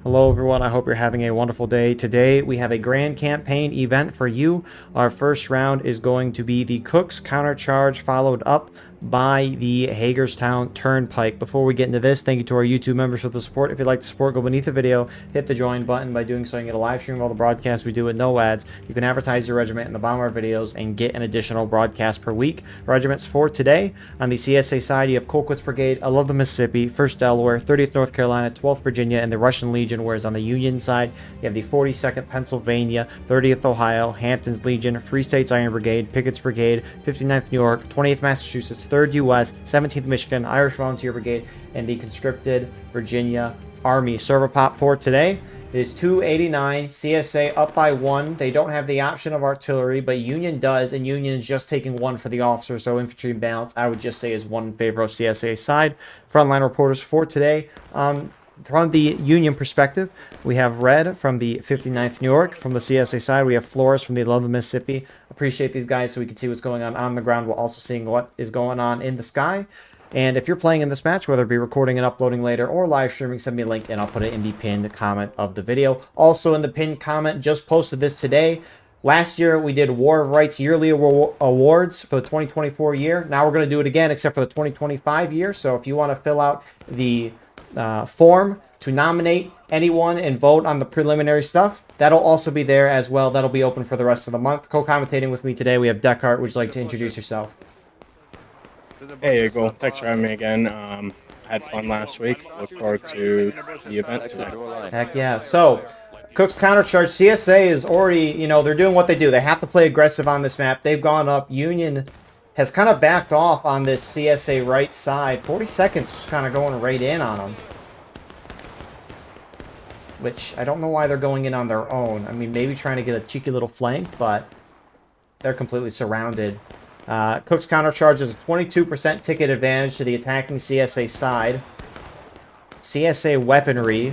Hello everyone, I hope you're having a wonderful day. Today we have a grand campaign event for you. Our first round is going to be the Cooke's Countercharge, followed up by the Hagerstown Turnpike. Before we get into this, thank you to our YouTube members for the support. If you'd like to support, go beneath the video, hit the join button. By doing so, you can get a live stream of all the broadcasts we do with no ads. You can advertise your regiment in the bottom of our videos and get an additional broadcast per week. Regiments for today, on the CSA side, you have Colquitt's Brigade, 11th Mississippi, 1st Delaware, 30th North Carolina, 12th Virginia, and the Russian Legion, whereas on the Union side, you have the 42nd Pennsylvania, 30th Ohio, Hampton's Legion, Free State's Iron Brigade, Pickett's Brigade, 59th New York, 20th Massachusetts, 3rd U.S., 17th Michigan, Irish Volunteer Brigade, and the conscripted Virginia Army. Server pop for today is 289. CSA up by 1. They don't have the option of artillery, but Union does, and Union is just taking 1 for the officers, so infantry balance, I would just say, is 1 in favor of CSA side. Frontline reporters for today. From the Union perspective, we have Red from the 59th New York. From the CSA side, we have Flores from the 11th Mississippi. Appreciate these guys so we can see what's going on the ground while also seeing what is going on in the sky. And if you're playing in this match, whether it be recording and uploading later or live streaming, send me a link and I'll put it in the pinned comment of the video. Also in the pinned comment, just posted this today. Last year, we did War of Rights yearly awards for the 2024 year. Now we're going to do it again, except for the 2025 year. So if you want to fill out the form to nominate anyone and vote on the preliminary stuff, that'll also be there as well. That'll be open for the rest of the month. Co-commentating with me today, we have Deckhart. Would you like to introduce yourself? Hey, Eagle. Thanks for having me again. Had fun last week. Look forward to the event today. Heck yeah. So, Cooke's Countercharge, CSA is already, they're doing what they do. They have to play aggressive on this map. They've gone up. Union has kind of backed off on this CSA right side. 40 seconds kind of going right in on them. Which, I don't know why they're going in on their own. I mean, maybe trying to get a cheeky little flank, but they're completely surrounded. Cooke's Countercharge is a 22% ticket advantage to the attacking CSA side. CSA weaponry.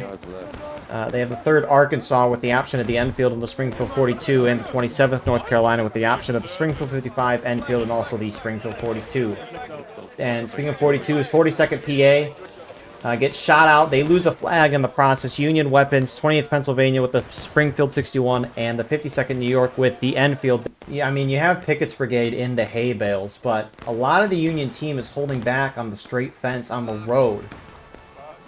They have the 3rd Arkansas with the option of the Enfield and the Springfield 42, and the 27th North Carolina with the option of the Springfield 55, Enfield, and also the Springfield 42. And speaking of 42, is 42nd PA. Gets shot out. They lose a flag in the process. Union weapons, 20th Pennsylvania with the Springfield 61 and the 52nd New York with the Enfield. Yeah, I mean, you have Pickett's Brigade in the hay bales, but a lot of the Union team is holding back on the straight fence on the road,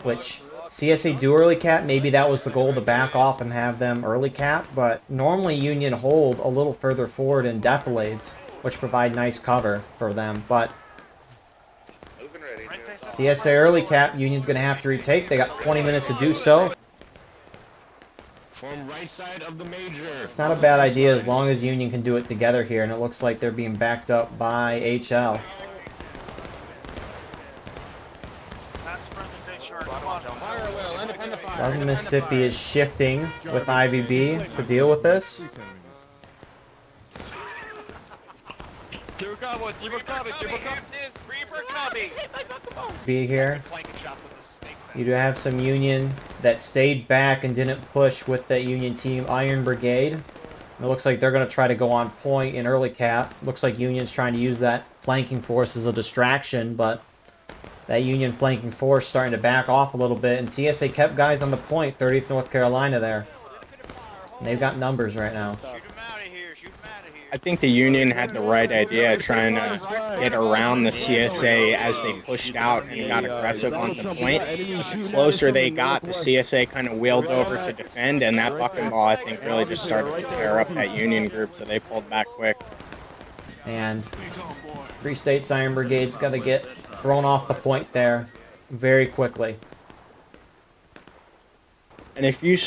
which CSA do early cap. Maybe that was the goal, to back off and have them early cap, but normally Union hold a little further forward in defilades, which provide nice cover for them, but CSA early cap, Union's going to have to retake. They got 20 minutes to do so. From right side of the major. It's not a bad idea as long as Union can do it together here, and it looks like they're being backed up by HL. Southern Mississippi is shifting with IVB to deal with this. Be here. You do have some Union that stayed back and didn't push with that Union team, Iron Brigade. It looks like they're going to try to go on point in early cap. Looks like Union's trying to use that flanking force as a distraction, but that Union flanking force starting to back off a little bit, and CSA kept guys on the point, 30th North Carolina there. And they've got numbers right now. I think the Union had the right idea, trying to get around the CSA as they pushed out and got aggressive onto point. The closer they got, the CSA kind of wheeled over to defend, and that bucking ball, I think, really just started to tear up that Union group, so they pulled back quick. And Free State's Iron Brigade's got to get thrown off the point there very quickly. And if you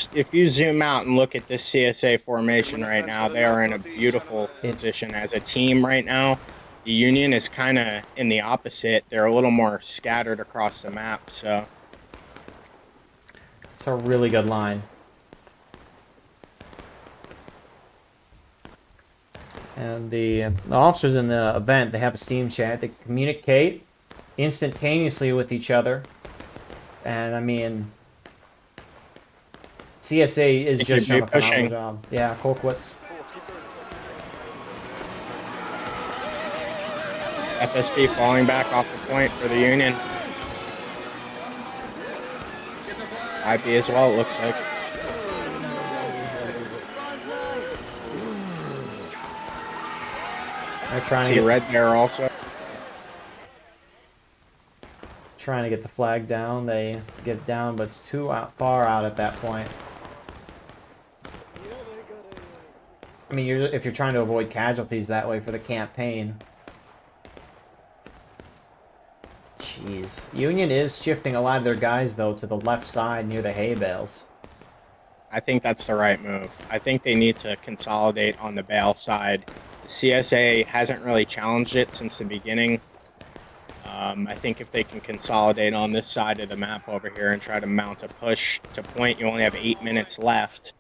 zoom out and look at this CSA formation right now, they are in a beautiful position as a team right now. The Union is kind of in the opposite. They're a little more scattered across the map, so. It's a really good line. And the officers in the event, they have a Steam chat. They communicate instantaneously with each other. And, I mean, CSA is just doing a phenomenal job. Yeah, Colquitt's. FSB falling back off the point for the Union. Might be as well, it looks like. They're trying See red there also. Trying to get the flag down. They get it down, but it's too far out at that point. I mean, if you're trying to avoid casualties that way for the campaign. Jeez. Union is shifting a lot of their guys, though, to the left side near the hay bales. I think that's the right move. I think they need to consolidate on the bale side. The CSA hasn't really challenged it since the beginning. I think if they can consolidate on this side of the map over here and try to mount a push to point, you only have 8 minutes left.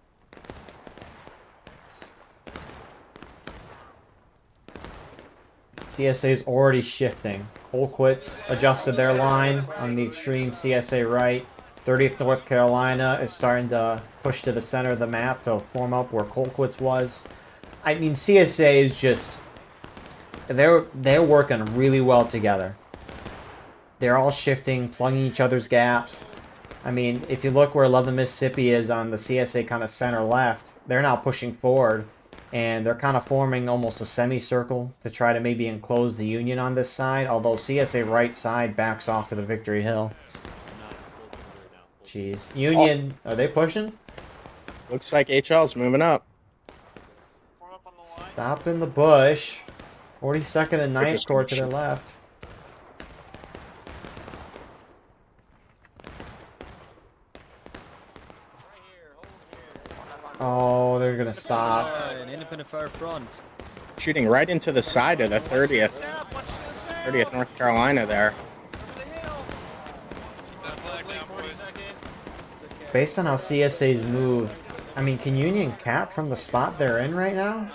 CSA is already shifting. Colquitt's adjusted their line on the extreme CSA right. 30th North Carolina is starting to push to the center of the map to form up where Colquitt's was. I mean, CSA is just... They're working really well together. They're all shifting, plugging each other's gaps. I mean, if you look where 11 Mississippi is on the CSA kind of center left, they're now pushing forward. And they're kind of forming almost a semicircle to try to maybe enclose the Union on this side. Although CSA right side backs off to the Victory Hill. Jeez. Union, are they pushing? Looks like HL's moving up. Stopped in the bush. 42nd and 9th Corps to their left. Oh, they're gonna stop. An independent fire front. Shooting right into the side of the 30th North Carolina there. Based on how CSA's moved, I mean, can Union cap from the spot they're in right now?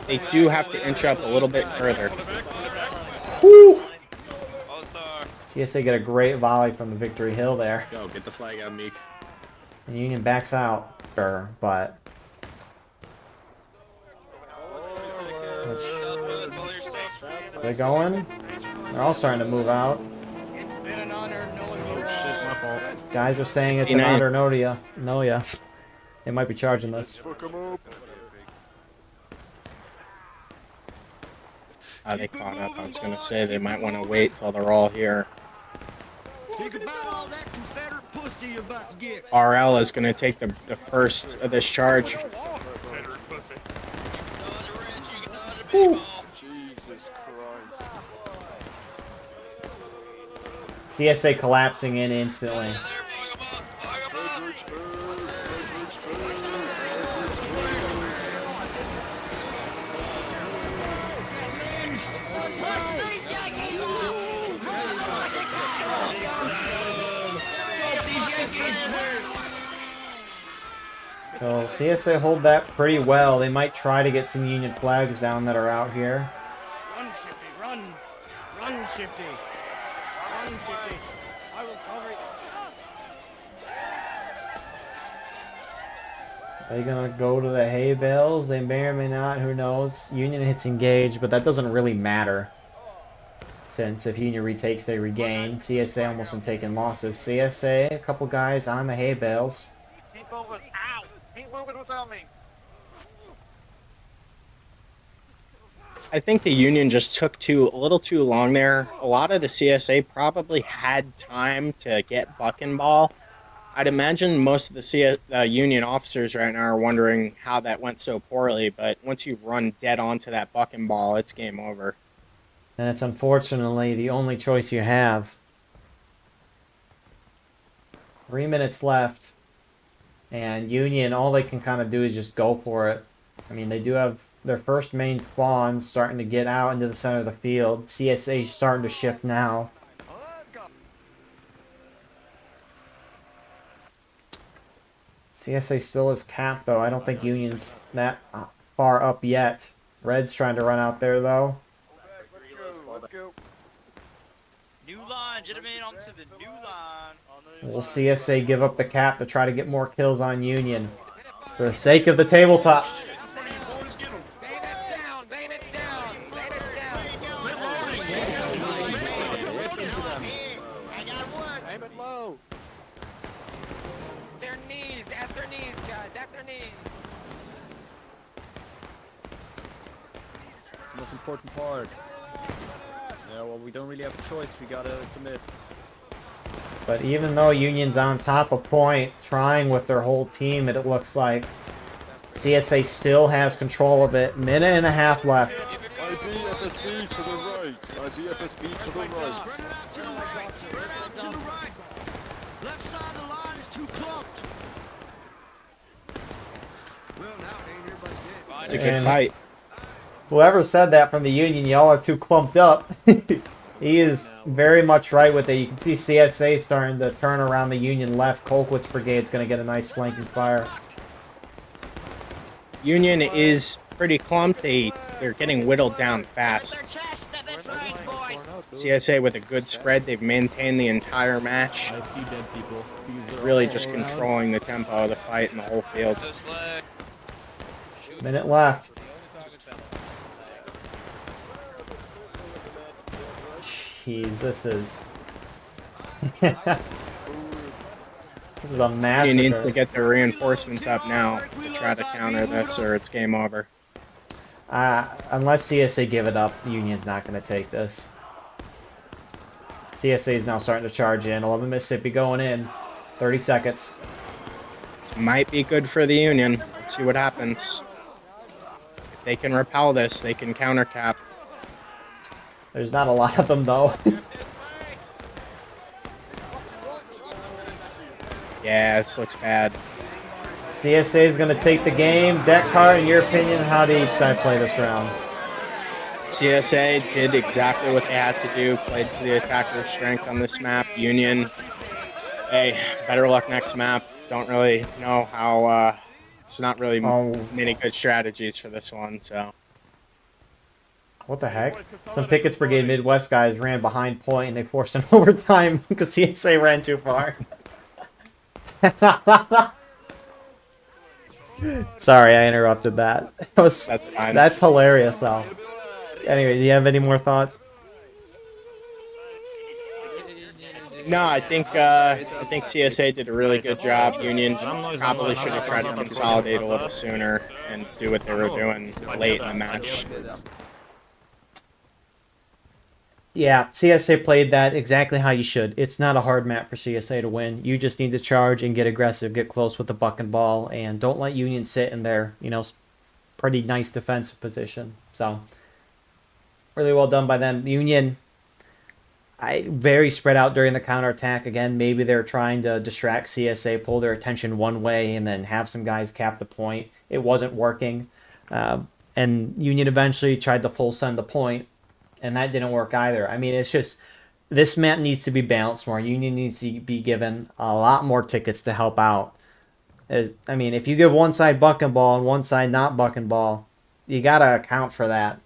They do have to inch up a little bit further. Whew! CSA got a great volley from the Victory Hill there. Go, get the flag out, Meek. And Union backs out, but... Are they going? They're all starting to move out. It's been an honor knowing you. Oh shit, my fault. Guys are saying it's an honor know ya. They might be charging this. They caught up. I was going to say they might want to wait till they're all here. Think about all that Confederate pussy you're about to get. RL is going to take the first of this charge. Whew. CSA collapsing in instantly. So CSA hold that pretty well. They might try to get some Union flags down that are out here. Run, Shifty, run! Run, Shifty! Run, Shifty! I will cover you. Are they gonna go to the hay bales? They may or may not, who knows. Union hits engage, but that doesn't really matter. Since if Union retakes, they regain. CSA almost from taking losses. CSA, a couple guys on the hay bales. Keep moving. Ow! Keep moving without me. I think the Union just took a little too long there. A lot of the CSA probably had time to get buck and ball. I'd imagine most of the Union officers right now are wondering how that went so poorly, but once you run dead onto that buck and ball, it's game over. And it's unfortunately the only choice you have. 3 minutes left. And Union, all they can kind of do is just go for it. I mean, they do have their first main spawns starting to get out into the center of the field. CSA starting to shift now. CSA still is capped, though. I don't think Union's that far up yet. Red's trying to run out there, though. Let's go. New line, gentlemen, onto the new line. Will CSA give up the cap to try to get more kills on Union? For the sake of the tabletop. Bayonets down! Bayonets down! Bayonets down! Aim it low. It's the most important part. Yeah, well, we don't really have a choice. We gotta commit. But even though Union's on top of point, trying with their whole team, it looks like CSA still has control of it. Minute and a half left. IBFSB to the right. IBFSB to the right. Spread it out to the right. Spread it out to the right. Left side of the line is too clumped. Well, now it ain't here but dead. It's a good And fight. whoever said that from the Union, y'all are too clumped up. He is very much right with it. You can see CSA starting to turn around the Union left. Colquitt's brigade's going to get a nice flanking fire. Union is pretty clumped. They're getting whittled down fast. CSA with a good spread. They've maintained the entire match. I see dead people. These are Really all just around. controlling the tempo of the fight in the whole field. Minute left. Jeez, this is... this is a You need to massacre. get their reinforcements up now to try to counter this, or it's game over. Unless CSA give it up, Union's not going to take this. CSA is now starting to charge in. 11 Mississippi going in. 30 seconds. This might be good for the Union. Let's see what happens. If they can repel this, they can countercap. There's not a lot of them, though. Yeah, this looks bad. CSA is going to take the game. Deckard, in your opinion, how do each side play this round? CSA did exactly what they had to do, played to the attacker's strength on this map. Union, hey, better luck next map. Don't really know how, it's not really many good strategies for this one, so. What the heck? Some Pickett's Brigade Midwest guys ran behind point and they forced an overtime because CSA ran too far. Sorry, I interrupted that. That's fine. That's hilarious, though. Anyways, do you have any more thoughts? No, I think CSA did a really good job. Union probably should have tried to consolidate a little sooner and do what they were doing late in the match. Yeah, CSA played that exactly how you should. It's not a hard map for CSA to win. You just need to charge and get aggressive, get close with the buck and ball, and don't let Union sit in their, pretty nice defensive position. So, really well done by them. Union, very spread out during the counterattack. Again, maybe they're trying to distract CSA, pull their attention one way, and then have some guys cap the point. It wasn't working. And Union eventually tried to full send the point. And that didn't work either. I mean, it's just, this map needs to be balanced more. Union needs to be given a lot more tickets to help out. I mean, if you give one side buck and ball and one side not buck and ball, you got to account for that.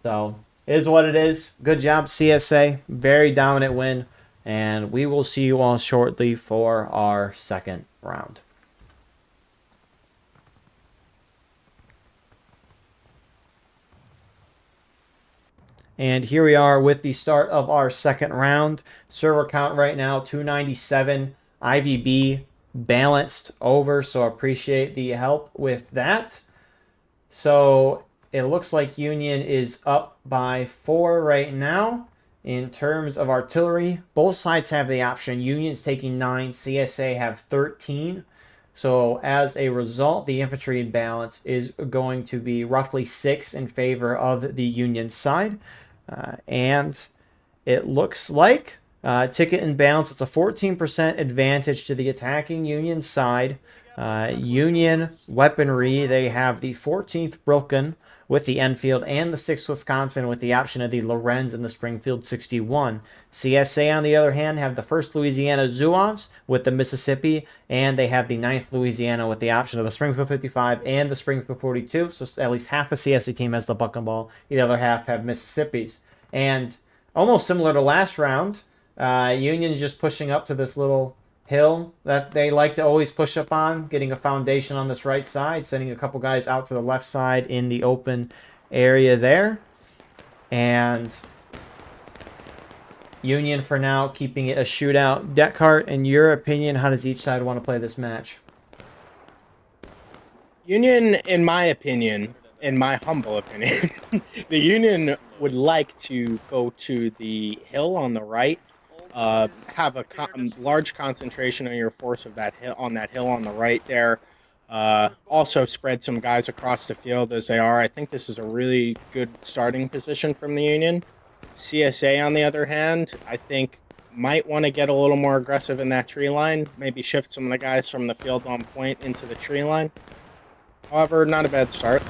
So, it is what it is. Good job, CSA. Very dominant win. And we will see you all shortly for our second round. And here we are with the start of our second round. Server count right now, 297. IVB balanced over, so appreciate the help with that. So it looks like Union is up by 4 right now. In terms of artillery, both sides have the option. Union's taking 9, CSA have 13. So as a result, the infantry balance is going to be roughly 6 in favor of the Union side. And it looks like ticket and balance, it's a 14% advantage to the attacking Union side. Union weaponry, they have the 14th Brooklyn with the Enfield and the 6th Wisconsin with the option of the Lorenz and the Springfield 61. CSA, on the other hand, have the 1st Louisiana Zouaves with the Mississippi, and they have the 9th Louisiana with the option of the Springfield 55 and the Springfield 42. So at least half the CSA team has the buck and ball. The other half have Mississippis. And almost similar to last round, Union's just pushing up to this little hill that they like to always push up on, getting a foundation on this right side, sending a couple guys out to the left side in the open area there. And Union, for now, keeping it a shootout. Deckart, in your opinion, how does each side want to play this match? Union, in my opinion, in my humble opinion, the Union would like to go to the hill on the right, have a large concentration on your force of that hill on that hill on the right there. Also spread some guys across the field as they are. I think this is a really good starting position from the Union. CSA, on the other hand, I think might want to get a little more aggressive in that tree line. Maybe shift some of the guys from the field on point into the tree line. However, not a bad start.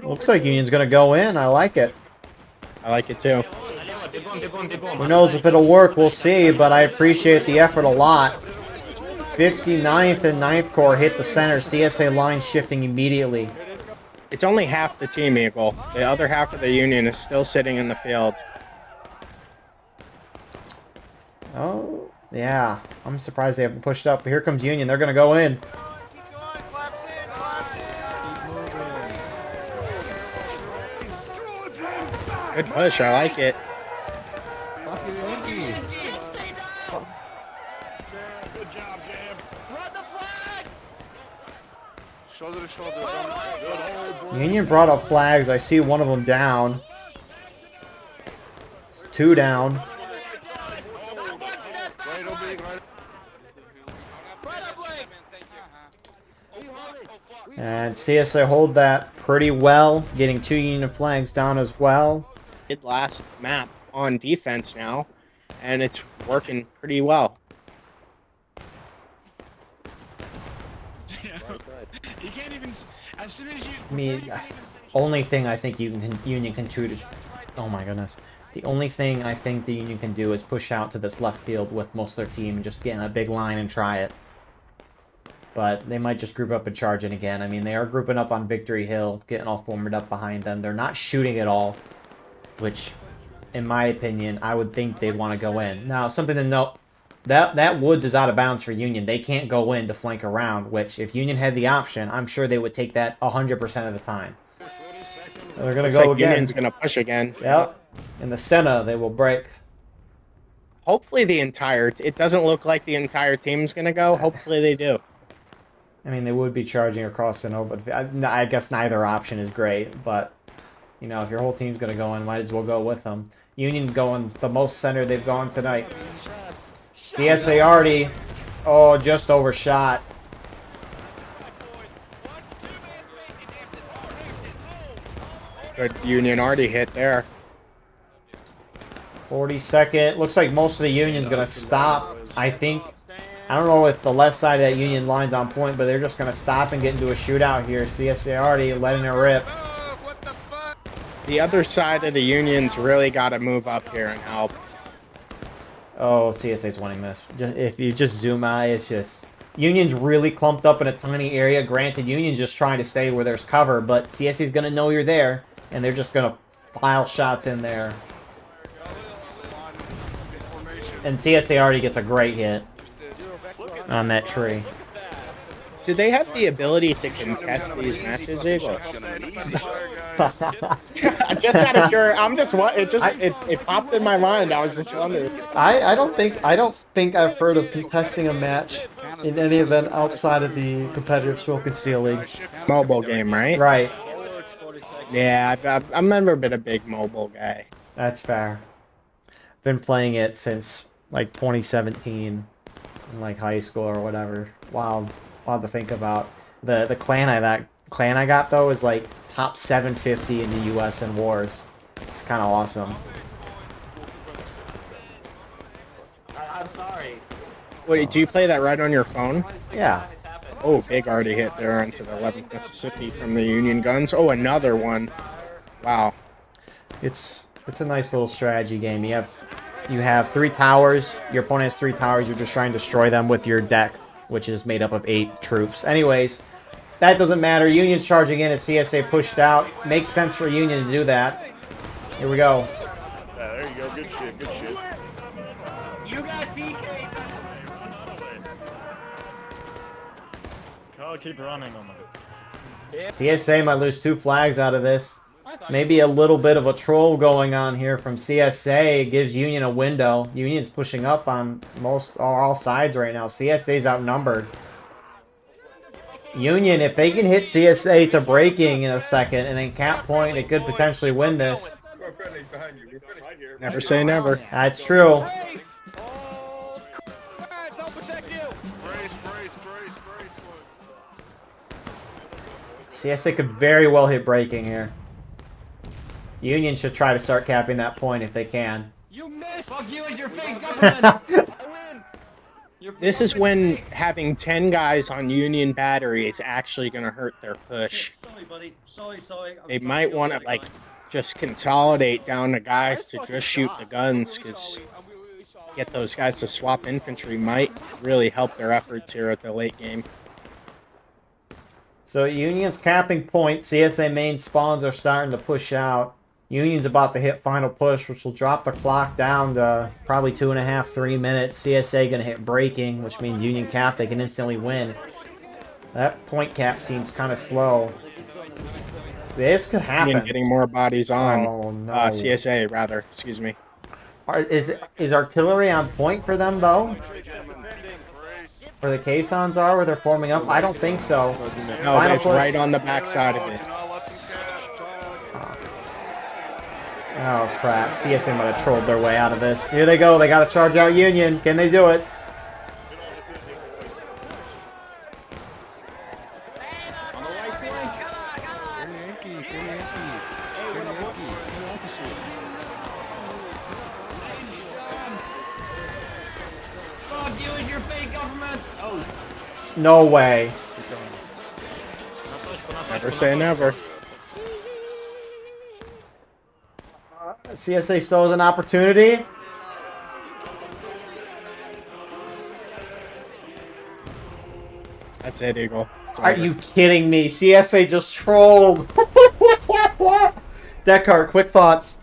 Looks like Union's gonna go in. I like it. I like it too. Who knows if it'll work? We'll see, but I appreciate the effort a lot. 59th and 9th Corps hit the center. CSA line shifting immediately. It's only half the team, Eagle. The other half of the Union is still sitting in the field. Oh, yeah. I'm surprised they haven't pushed up. But here comes Union. They're gonna go in. Good push. I like it. Good job, Jam. Run the flag! Shoulder to shoulder. Union brought up flags. I see one of them down. It's 2 down. And CSA hold that pretty well, getting 2 Union flags down as well. Last map on defense now, and it's working pretty well. You can't even. As soon as you. I mean, only thing I think Union can do to... Oh my goodness. The only thing I think the Union can do is push out to this left field with most of their team and just get in a big line and try it. But they might just group up and charge in again. I mean, they are grouping up on Victory Hill, getting all formed up behind them. They're not shooting at all, which, in my opinion, I would think they'd want to go in. Now, something to note, that woods is out of bounds for Union. They can't go in to flank around, which, if Union had the option, I'm sure they would take that 100% of the time. They're going to go like again. Union's going to push again. Yep. In the center, they will break. Hopefully the entire... It doesn't look like the entire team's going to go. Hopefully they do. I mean, they would be charging across the no, but I guess neither option is great. But, you know, if your whole team's going to go in, might as well go with them. Union going the most center they've gone tonight. CSA already, oh, just overshot. Good Union already hit there. 42nd. Looks like most of the Union's going to stop, I think. I don't know if the left side of that Union line's on point, but they're just going to stop and get into a shootout here. CSA already letting it rip. The other side of the Union's really got to move up here and help. Oh, CSA's winning this. If you just zoom out, it's just... Union's really clumped up in a tiny area. Granted, Union's just trying to stay where there's cover, but CSA's going to know you're there, and they're just going to file shots in there. And CSA already gets a great hit on that tree. Do they have the ability to contest these matches, Eagle? Just out of curiosity, I'm just what it popped in my mind. I was just wondering. I don't think I've heard of contesting a match in any event outside of the competitive Smoke and Steel League. Mobile game, right? Right. Yeah, I've never been a big mobile guy. That's fair. Been playing it since like 2017, in like high school or whatever. Wild to think about. The clan I got though is like top 750 in the U.S. in wars. It's kind of awesome. I'm sorry. Wait, do you play that right on your phone? Yeah. Oh, big already hit there onto the 11th Mississippi from the Union guns. Oh, another one. Wow. It's a nice little strategy game. You have 3 towers. Your opponent has 3 towers. You're just trying to destroy them with your deck, which is made up of 8 troops. Anyways, that doesn't matter. Union's charging in as CSA pushed out. Makes sense for Union to do that. Here we go. Yeah, there you go. Good shit. Good shit. You got TK. I'll keep running on it. CSA might lose 2 flags out of this. Maybe a little bit of a troll going on here from CSA. It gives Union a window. Union's pushing up on all sides right now. CSA's outnumbered. Union, if they can hit CSA to breaking in a second and then cap point, they could potentially win this. Never say never. That's true. Brace! Oh, I'll protect you! Brace, brace, brace, brace, CSA could very well hit breaking here. Union should try to start capping that point if they can. You missed! Fuck you and your fake government! I win! This is when having 10 guys on Union battery is actually going to hurt their push. Sorry, buddy. Sorry. They might want to, like, just consolidate down the guys to just shoot the guns, because get those guys to swap infantry might really help their efforts here at the late game. So Union's capping point. CSA main spawns are starting to push out. Union's about to hit final push, which will drop the clock down to probably 2.5, 3 minutes. CSA going to hit breaking, which means Union cap, they can instantly win. That point cap seems kind of slow. This could happen. Union getting more bodies on. Oh, no. CSA, rather. Excuse me. Is artillery on point for them, though? Where the caissons are, where they're forming up? I don't think so. No, it's right on the back side of it. Oh, crap. CSA might have trolled their way out of this. Here they go. They got to charge out Union. Can they do it? Fuck you and your fake government! Oh. No way. Never say never. CSA still has an opportunity. That's it, Eagle. Are you kidding me? CSA just trolled. Deckard, quick thoughts.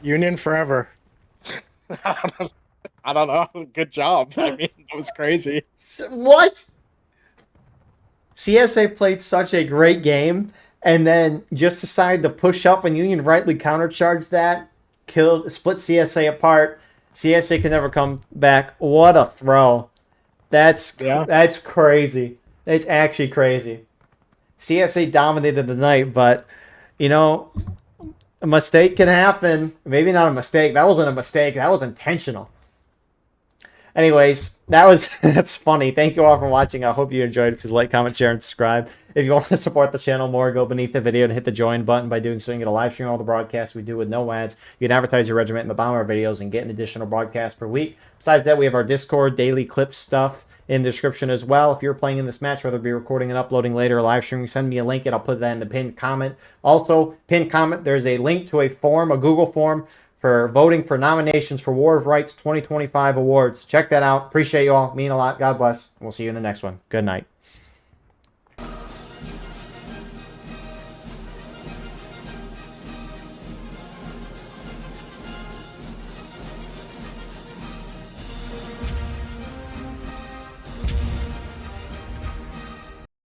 Union forever. I don't know. Good job. I mean, that was crazy. What? CSA played such a great game and then just decided to push up, and Union rightly countercharged that, split CSA apart. CSA can never come back. What a throw. That's crazy. It's actually crazy. CSA dominated the night, but, you know, a mistake can happen. Maybe not a mistake. That wasn't a mistake. That was intentional. Anyways, that's funny. Thank you all for watching. I hope you enjoyed. Please like, comment, share, and subscribe. If you want to support the channel more, go beneath the video and hit the join button. By doing so, you can get a live stream of all the broadcasts we do with no ads. You can advertise your regiment in the bottom of our videos and get an additional broadcast per week. Besides that, we have our Discord, daily clip stuff in the description as well. If you're playing in this match, whether it be recording and uploading later or live streaming, send me a link and I'll put that in the pinned comment. Also, pinned comment, there's a link to a form, a Google form, for voting for nominations for War of Rights 2025 awards. Check that out. Appreciate you all. Mean a lot. God bless. And we'll see you in the next one. Good night.